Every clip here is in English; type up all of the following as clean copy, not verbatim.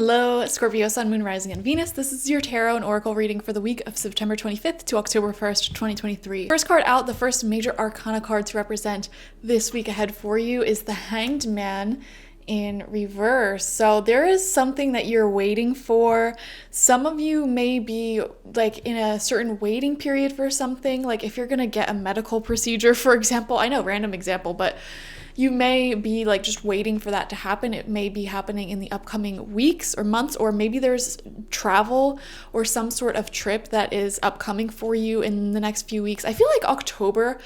Hello, Scorpio, Sun, Moon, Rising, and Venus. This is your tarot and oracle reading for the week of September 25th to October 1st, 2023. First card out, the first major arcana card to represent this week ahead for you is the Hanged Man in reverse. So there is something that you're waiting for. Some of you may be like in a certain waiting period for something, like if you're gonna get a medical procedure, for example. I know, random example, but you may be like just waiting for that to happen. It may be happening in the upcoming weeks or months, or maybe there's travel or some sort of trip that is upcoming for you in the next few weeks. I feel like October,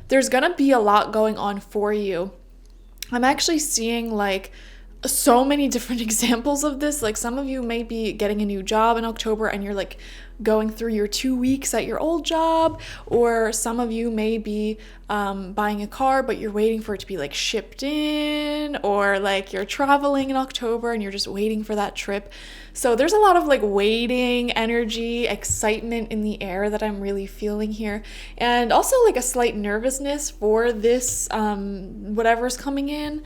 there's gonna be a lot going on for you. I'm actually seeing like so many different examples of this. Like some of you may be getting a new job in October and you're like going through your 2 weeks at your old job, or some of you may be buying a car but you're waiting for it to be like shipped in, or like you're traveling in October and you're just waiting for that trip. So there's a lot of like waiting energy, excitement in the air that I'm really feeling here, and also like a slight nervousness for this whatever's coming in,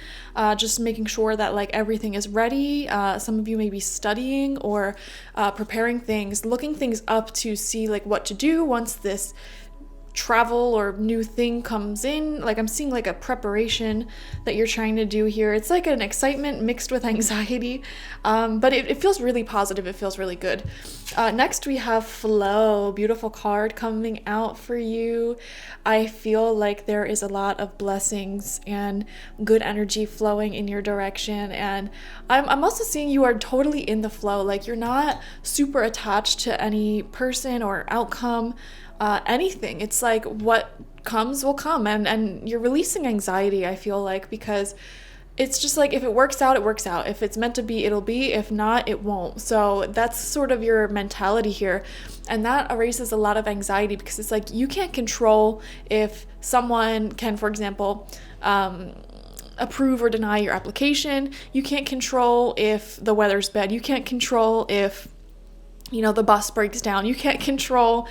just making sure that like everything is ready. Some of you may be studying or preparing things, looking things up to see like what to do once this travel or new thing comes in. Like I'm seeing like a preparation that you're trying to do here. It's like an excitement mixed with anxiety, but it feels really positive. It feels really good. Next we have Flow, beautiful card coming out for you. I feel like there is a lot of blessings and good energy flowing in your direction, and I'm also seeing you are totally in the flow. Like you're not super attached to any person or outcome, anything. It's like what comes will come, and you're releasing anxiety, I feel like, because it's just like if it works out, it works out. If it's meant to be, it'll be. If not, it won't. So that's sort of your mentality here, and that erases a lot of anxiety, because it's like you can't control if someone can, for example, approve or deny your application. You can't control if the weather's bad. You can't control if, the bus breaks down. You can't control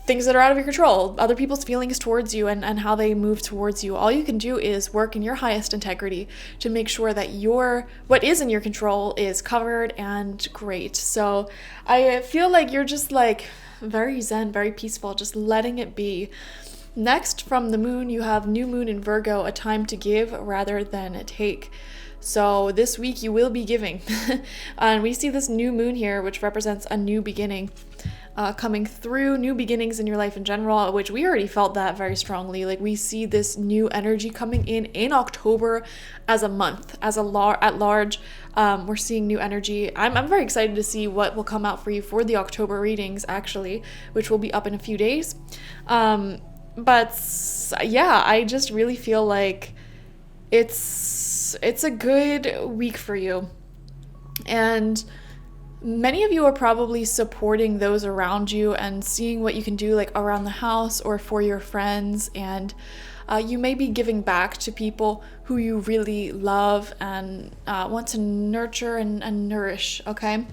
things that are out of your control, other people's feelings towards you and how they move towards you. All you can do is work in your highest integrity to make sure that what is in your control is covered and great. So I feel like you're just like very zen, very peaceful, just letting it be. Next, from the moon, you have new moon in Virgo, a time to give rather than take. So this week you will be giving. And we see this new moon here, which represents a new beginning coming through, new beginnings in your life in general, which we already felt that very strongly. Like we see this new energy coming in October as a month, as at large. We're seeing new energy. I'm very excited to see what will come out for you for the October readings, actually, which will be up in a few days. But yeah, I just really feel like it's a good week for you. And many of you are probably supporting those around you and seeing what you can do like around the house or for your friends, and you may be giving back to people who you really love and want to nurture and nourish, okay?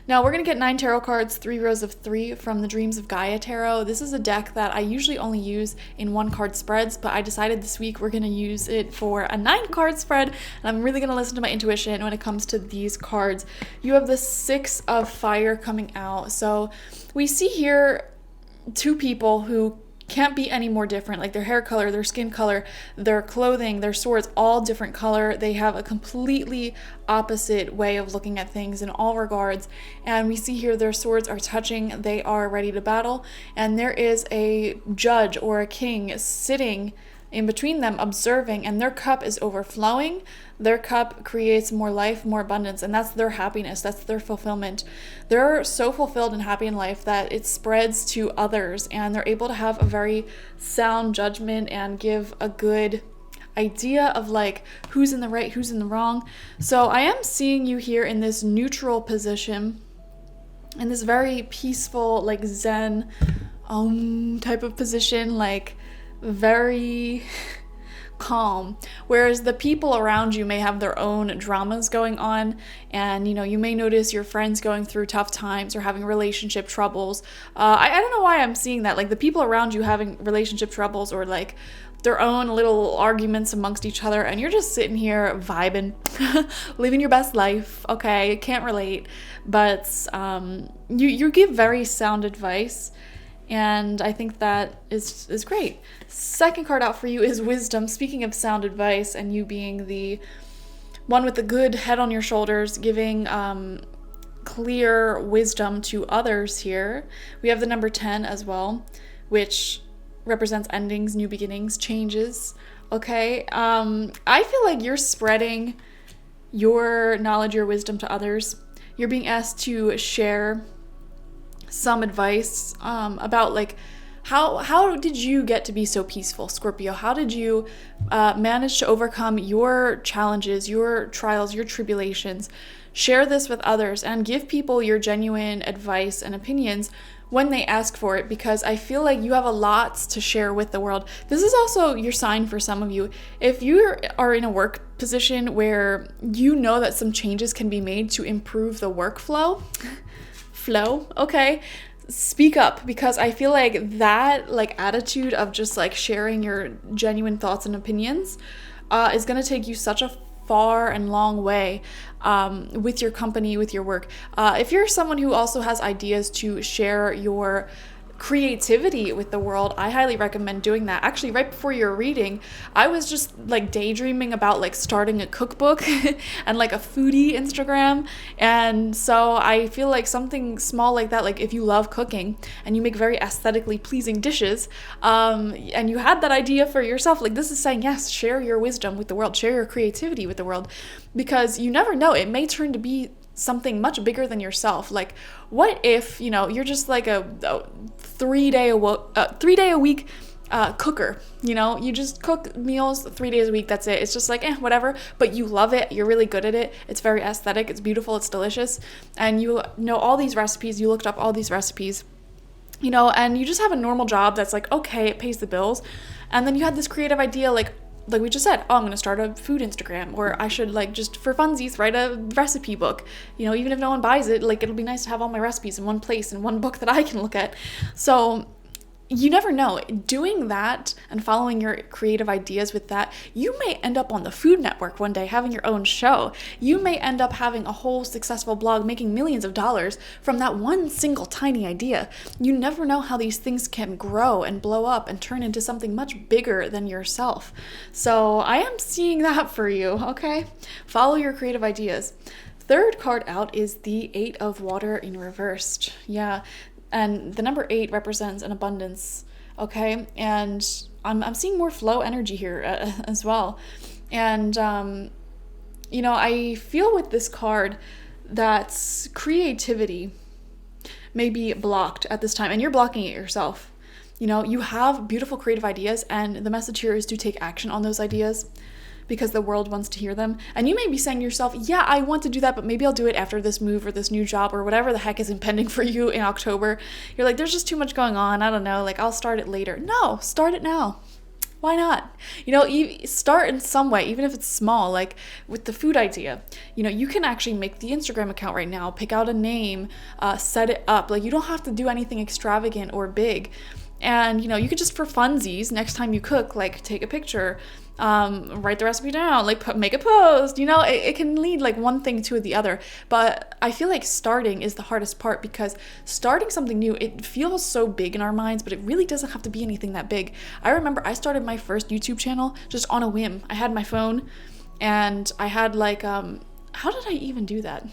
Now we're going to get 9 tarot cards, 3 rows of 3 from the Dreams of Gaia Tarot. This is a deck that I usually only use in 1 card spreads, but I decided this week we're going to use it for a 9 card spread, and I'm really going to listen to my intuition when it comes to these cards. You have the 6 of Fire coming out. So we see here 2 people who can't be any more different. Like their hair color, their skin color, their clothing, their swords, all different color. They have a completely opposite way of looking at things in all regards. And we see here their swords are touching. They are ready to battle. And there is a judge or a king sitting in between them observing, and their cup is overflowing. Their cup creates more life, more abundance, and that's their happiness, that's their fulfillment. They're so fulfilled and happy in life that it spreads to others, and they're able to have a very sound judgment and give a good idea of like who's in the right, who's in the wrong. So I am seeing you here in this neutral position, in this very peaceful, like Zen type of position, like very calm, whereas the people around you may have their own dramas going on, and you may notice your friends going through tough times or having relationship troubles. I don't know why I'm seeing that, like the people around you having relationship troubles or like their own little arguments amongst each other, and you're just sitting here vibing, living your best life. Okay, can't relate, but you give very sound advice, and I think that is great. Second card out for you is Wisdom. Speaking of sound advice and you being the one with the good head on your shoulders, giving clear wisdom to others here, we have the number 10 as well, which represents endings, new beginnings, changes. Okay, I feel like you're spreading your knowledge, your wisdom to others. You're being asked to share some advice about like how did you get to be so peaceful, Scorpio? How did you manage to overcome your challenges, your trials, your tribulations? Share this with others and give people your genuine advice and opinions when they ask for it, because I feel like you have a lot to share with the world. This is also your sign for some of you. If you are in a work position where you know that some changes can be made to improve the workflow, okay, speak up, because I feel like that like attitude of just like sharing your genuine thoughts and opinions is going to take you such a far and long way with your company, with your work. If you're someone who also has ideas to share your creativity with the world, I highly recommend doing that. Actually, right before your reading, I was just like daydreaming about like starting a cookbook and like a foodie Instagram. And so I feel like something small like that, like if you love cooking and you make very aesthetically pleasing dishes, and you had that idea for yourself, like this is saying, yes, share your wisdom with the world, share your creativity with the world, because you never know, it may turn to be something much bigger than yourself. Like what if, you know, you're just like a 3 day a week cooker, you know, you just cook meals 3 days a week, that's it. It's just like whatever, but you love it, you're really good at it, it's very aesthetic, it's beautiful, it's delicious, and you know all these recipes, you looked up all these recipes, you know, and you just have a normal job that's like, okay, it pays the bills, and then you had this creative idea like we just said, oh, I'm going to start a food Instagram, or I should like just for funsies write a recipe book, you know, even if no one buys it, like it'll be nice to have all my recipes in one place in one book that I can look at. So you never know, doing that and following your creative ideas with that, you may end up on the Food Network one day having your own show. You may end up having a whole successful blog making millions of dollars from that one single tiny idea. You never know how these things can grow and blow up and turn into something much bigger than yourself. So I am seeing that for you, okay? Follow your creative ideas. Third card out is the 8 of Water in reversed. Yeah. And the number 8 represents an abundance, okay? And I'm seeing more flow energy here as well. And, you know, I feel with this card that creativity may be blocked at this time, and you're blocking it yourself. You know, you have beautiful creative ideas, and the message here is to take action on those ideas, because the world wants to hear them. And you may be saying to yourself, yeah, I want to do that, but maybe I'll do it after this move or this new job or whatever the heck is impending for you in October. You're like, there's just too much going on. I don't know, like I'll start it later. No, start it now. Why not? You know, start in some way, even if it's small, like with the food idea. You know, you can actually make the Instagram account right now, pick out a name, set it up. Like you don't have to do anything extravagant or big. And, you know, you could just for funsies, next time you cook, like take a picture, write the recipe down, like make a post, you know, it can lead like one thing to the other. But I feel like starting is the hardest part, because starting something new, it feels so big in our minds, but it really doesn't have to be anything that big. I remember I started my first YouTube channel just on a whim. I had my phone and I had like, how did I even do that?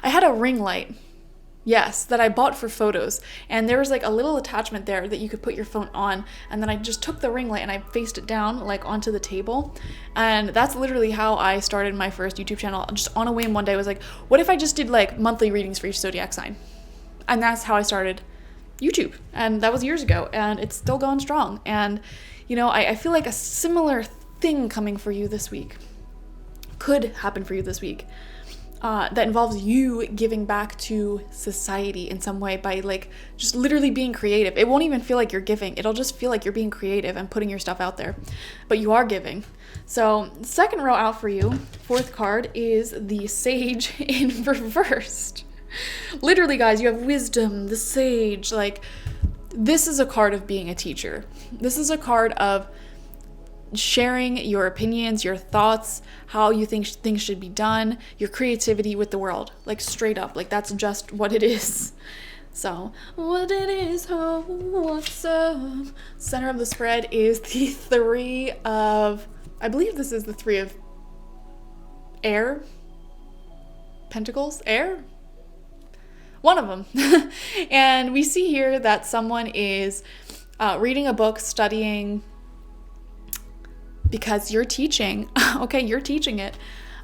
I had a ring light. Yes, that I bought for photos, and there was like a little attachment there that you could put your phone on, and then I just took the ring light and I faced it down like onto the table, and that's literally how I started my first YouTube channel. Just on a whim one day, I was like, what if I just did like monthly readings for each zodiac sign? And that's how I started YouTube, and that was years ago, and it's still going strong. And you know, I feel like a similar thing coming for you this week could happen for you this week. That involves you giving back to society in some way by like just literally being creative. It won't even feel like you're giving. It'll just feel like you're being creative and putting your stuff out there, but you are giving. So second row out for you, fourth card is the Sage in reversed. Literally, guys, you have wisdom, the Sage, like this is a card of being a teacher. This is a card of sharing your opinions, your thoughts, how you think things should be done, your creativity with the world, like straight up, like that's just what it is. So what it is, oh, what's up? Center of the spread is the three of, I believe this is the three of air, pentacles, air, one of them. And we see here that someone is reading a book, studying, because you're teaching. Okay, you're teaching it.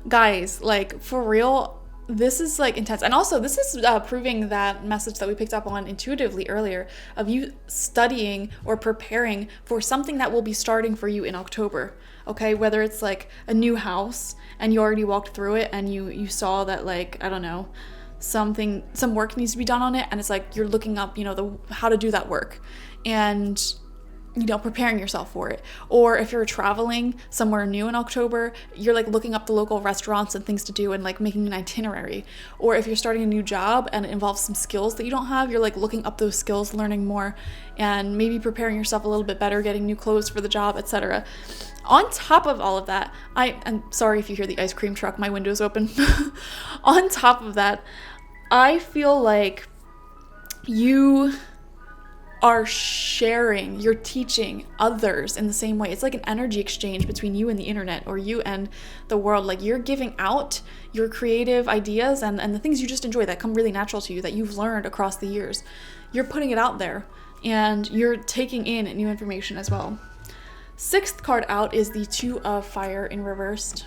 Guys, like for real, this is like intense. And also this is proving that message that we picked up on intuitively earlier of you studying or preparing for something that will be starting for you in October. Okay, whether it's like a new house and you already walked through it and you saw that, like, I don't know, some work needs to be done on it, and it's like you're looking up, you know, how to do that work and, you know, preparing yourself for it. Or if you're traveling somewhere new in October, you're like looking up the local restaurants and things to do and like making an itinerary. Or if you're starting a new job and it involves some skills that you don't have, you're like looking up those skills, learning more, and maybe preparing yourself a little bit better, getting new clothes for the job, etc. On top of all of that, I'm sorry if you hear the ice cream truck, my window's open. On top of that, I feel like you are sharing, you're teaching others in the same way. It's like an energy exchange between you and the internet, or you and the world. Like you're giving out your creative ideas and the things you just enjoy that come really natural to you, that you've learned across the years. You're putting it out there and you're taking in new information as well. Sixth card out is the Two of Fire in reversed.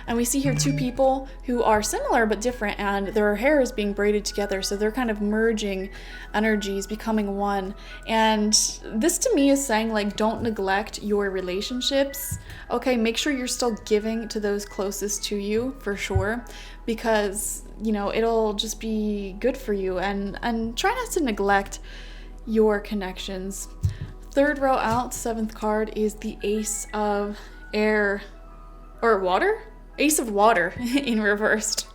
And we see here two people who are similar but different, and their hair is being braided together, so they're kind of merging energies, becoming one. And this to me is saying, like, don't neglect your relationships. Okay, make sure you're still giving to those closest to you, for sure, because, you know, it'll just be good for you. And try not to neglect your connections. Third row out, seventh card, is the Ace of Air, or water? Ace of Water in reversed.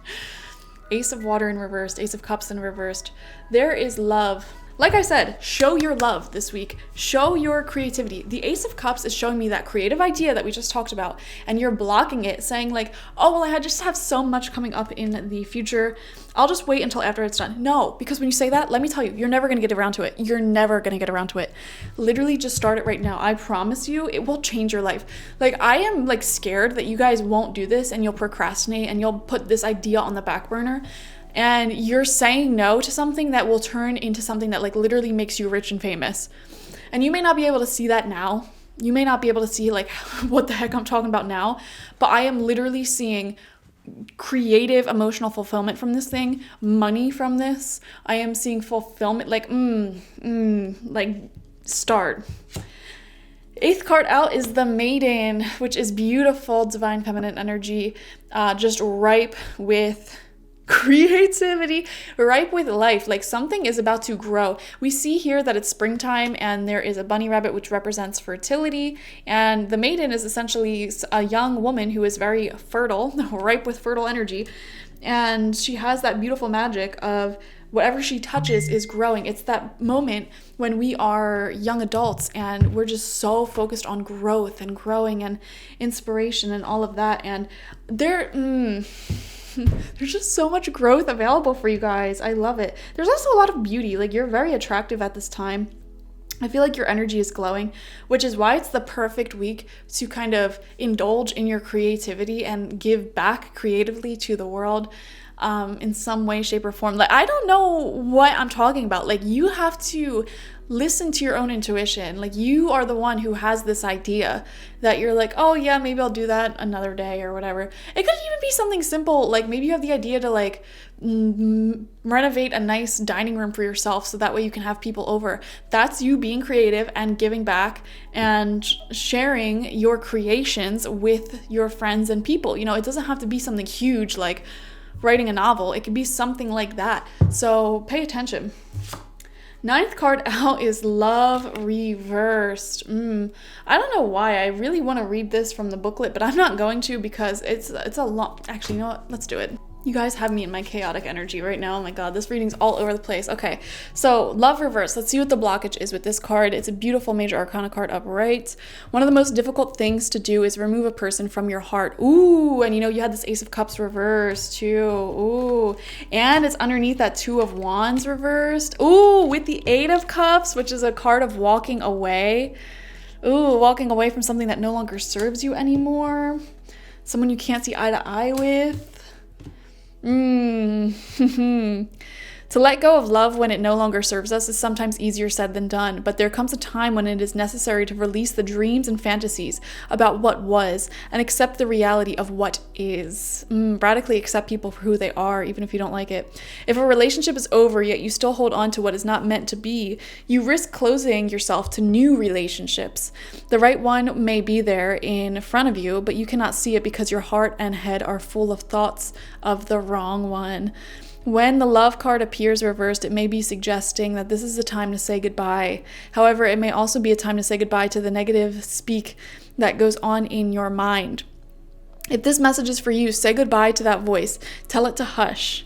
Ace of Water in reversed. Ace of Cups in reversed. There is love. Like I said, show your love this week. Show your creativity. The Ace of Cups is showing me that creative idea that we just talked about, and you're blocking it, saying like, oh, well, I just have so much coming up in the future. I'll just wait until after it's done. No, because when you say that, let me tell you, you're never going to get around to it. You're never going to get around to it. Literally just start it right now. I promise you, it will change your life. Like, I am like scared that you guys won't do this and you'll procrastinate and you'll put this idea on the back burner. And you're saying no to something that will turn into something that like literally makes you rich and famous. And you may not be able to see that now. You may not be able to see like what the heck I'm talking about now. But I am literally seeing creative emotional fulfillment from this thing, money from this. I am seeing fulfillment, like like start. Eighth card out is the Maiden, which is beautiful divine feminine energy, just ripe with creativity, ripe with life. Like something is about to grow. We see here that it's springtime and there is a bunny rabbit, which represents fertility, and the Maiden is essentially a young woman who is very fertile, ripe with fertile energy, and she has that beautiful magic of whatever she touches is growing. It's that moment when we are young adults and we're just so focused on growth and growing and inspiration and all of that, and there's just so much growth available for you guys. I love it. There's also a lot of beauty. Like, you're very attractive at this time. I feel like your energy is glowing, which is why it's the perfect week to kind of indulge in your creativity and give back creatively to the world in some way, shape, or form. Like, I don't know what I'm talking about. Like, you have to listen to your own intuition. Like, you are the one who has this idea that you're like, oh yeah, maybe I'll do that another day or whatever. It could even be something simple. Like, maybe you have the idea to like renovate a nice dining room for yourself so that way you can have people over. That's you being creative and giving back and sharing your creations with your friends and people. You know, it doesn't have to be something huge like writing a novel. It could be something like that. So pay attention. Ninth card out is Love reversed. I don't know why. I really want to read this from the booklet, but I'm not going to because it's a long... Actually, you know what? Let's do it. You guys have me in my chaotic energy right now. Oh my God, this reading's all over the place. Okay, so love reverse. Let's see what the blockage is with this card. It's a beautiful major arcana card upright. One of the most difficult things to do is remove a person from your heart. Ooh, and you know, you had this Ace of Cups reversed too. Ooh, and it's underneath that Two of Wands reversed. Ooh, with the Eight of Cups, which is a card of walking away. Ooh, walking away from something that no longer serves you anymore. Someone you can't see eye to eye with. To let go of love when it no longer serves us is sometimes easier said than done, but there comes a time when it is necessary to release the dreams and fantasies about what was and accept the reality of what is. Radically accept people for who they are, even if you don't like it. If a relationship is over, yet you still hold on to what is not meant to be, you risk closing yourself to new relationships. The right one may be there in front of you, but you cannot see it because your heart and head are full of thoughts of the wrong one. When the love card appears reversed, it may be suggesting that this is a time to say goodbye. However, it may also be a time to say goodbye to the negative speak that goes on in your mind. If this message is for you, say goodbye to that voice. Tell it to hush.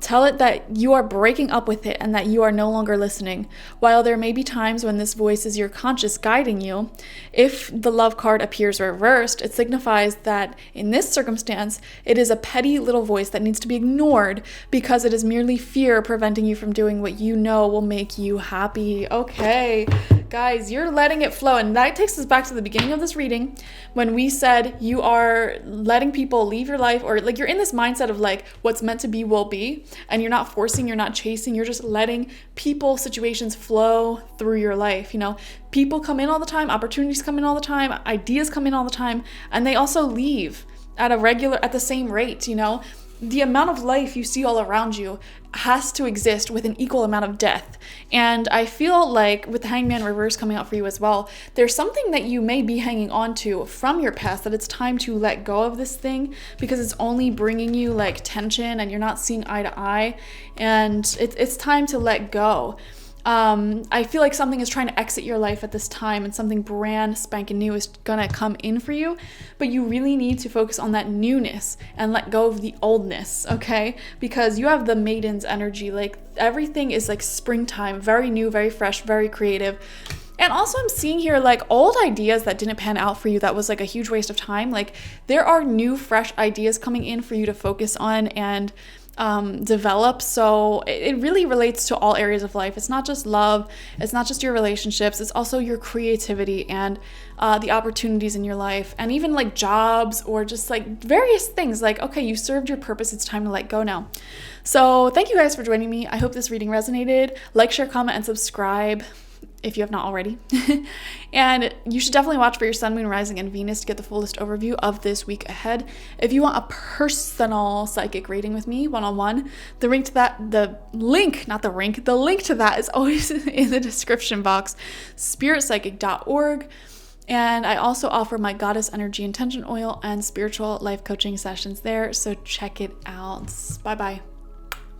Tell it that you are breaking up with it and that you are no longer listening. While there may be times when this voice is your conscience guiding you, if the love card appears reversed, it signifies that in this circumstance, it is a petty little voice that needs to be ignored because it is merely fear preventing you from doing what you know will make you happy. Okay, guys, you're letting it flow. And that takes us back to the beginning of this reading when we said you are letting people leave your life, or like you're in this mindset of like what's meant to be will be. And you're not forcing, you're not chasing, you're just letting people, situations flow through your life. You know, people come in all the time, opportunities come in all the time, ideas come in all the time, and they also leave at the same rate. You know, the amount of life you see all around you has to exist with an equal amount of death. And I feel like with the Hangman reverse coming out for you as well, there's something that you may be hanging on to from your past that it's time to let go of this thing because it's only bringing you like tension and you're not seeing eye to eye, and it's time to let go. I feel like something is trying to exit your life at this time and something brand spanking new is gonna come in for you, but you really need to focus on that newness and let go of the oldness, okay? Because you have the maiden's energy, like everything is like springtime, very new, very fresh, very creative. And also I'm seeing here like old ideas that didn't pan out for you, that was like a huge waste of time. Like there are new, fresh ideas coming in for you to focus on and develop. So it really relates to all areas of life. It's not just love, it's not just your relationships, it's also your creativity and the opportunities in your life, and even like jobs or just like various things. Like, okay, you served your purpose, it's time to let go now. So thank you guys for joining me. I hope this reading resonated. Like, share, comment, and subscribe if you have not already. And you should definitely watch for your Sun, Moon, Rising, and Venus to get the fullest overview of this week ahead. If you want a personal psychic reading with me, one-on-one, the link to that is always in the description box, spiritpsychic.org. And I also offer my Goddess Energy Intention Oil and spiritual life coaching sessions there, so check it out. Bye-bye.